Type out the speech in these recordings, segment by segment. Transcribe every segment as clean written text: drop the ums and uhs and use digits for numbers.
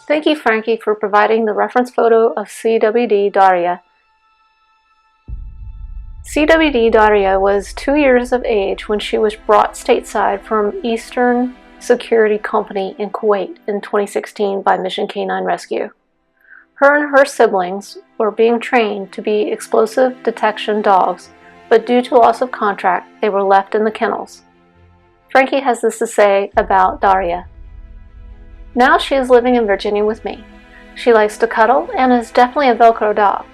Thank you, Frankie, for providing the reference photo of CWD Darja. CWD Darja was 2 years of age when she was brought stateside from Eastern Security Company in Kuwait in 2016 by Mission K9 Rescue. Her and her siblings were being trained to be explosive detection dogs, but due to loss of contract, they were left in the kennels. Frankie has this to say about Darja. Now she is living in Virginia with me. She likes to cuddle and is definitely a Velcro dog.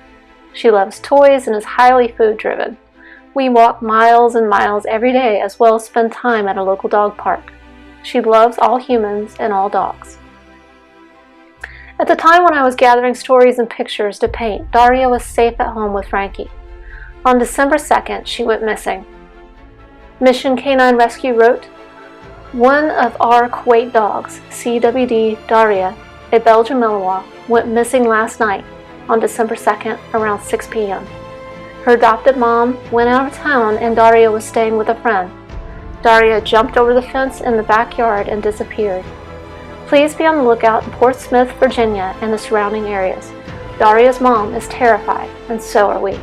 She loves toys and is highly food-driven. We walk miles and miles every day as well as spend time at a local dog park. She loves all humans and all dogs. At the time when I was gathering stories and pictures to paint, Darja was safe at home with Frankie. On December 2nd, she went missing. Mission K9 Rescue wrote, "One of our Kuwait dogs, CWD Darja, a Belgian Malinois, went missing last night on December 2nd around 6 p.m. Her adopted mom went out of town and Darja was staying with a friend. Darja jumped over the fence in the backyard and disappeared. Please be on the lookout in Portsmouth, Virginia and the surrounding areas. Darja's mom is terrified, and so are we."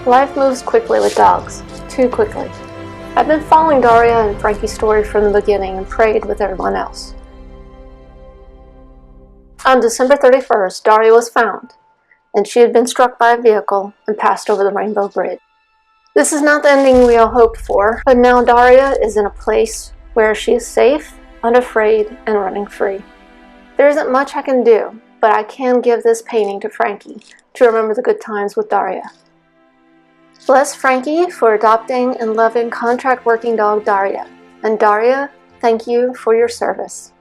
Life moves quickly with dogs, too quickly. I've been following Darja and Frankie's story from the beginning and prayed with everyone else. On December 31st, Darja was found, and she had been struck by a vehicle and passed over the Rainbow Bridge. This is not the ending we all hoped for, but now Darja is in a place where she is safe, unafraid, and running free. There isn't much I can do, but I can give this painting to Frankie to remember the good times with Darja. Bless Frankie for adopting and loving contract working dog Darja. And Darja, thank you for your service.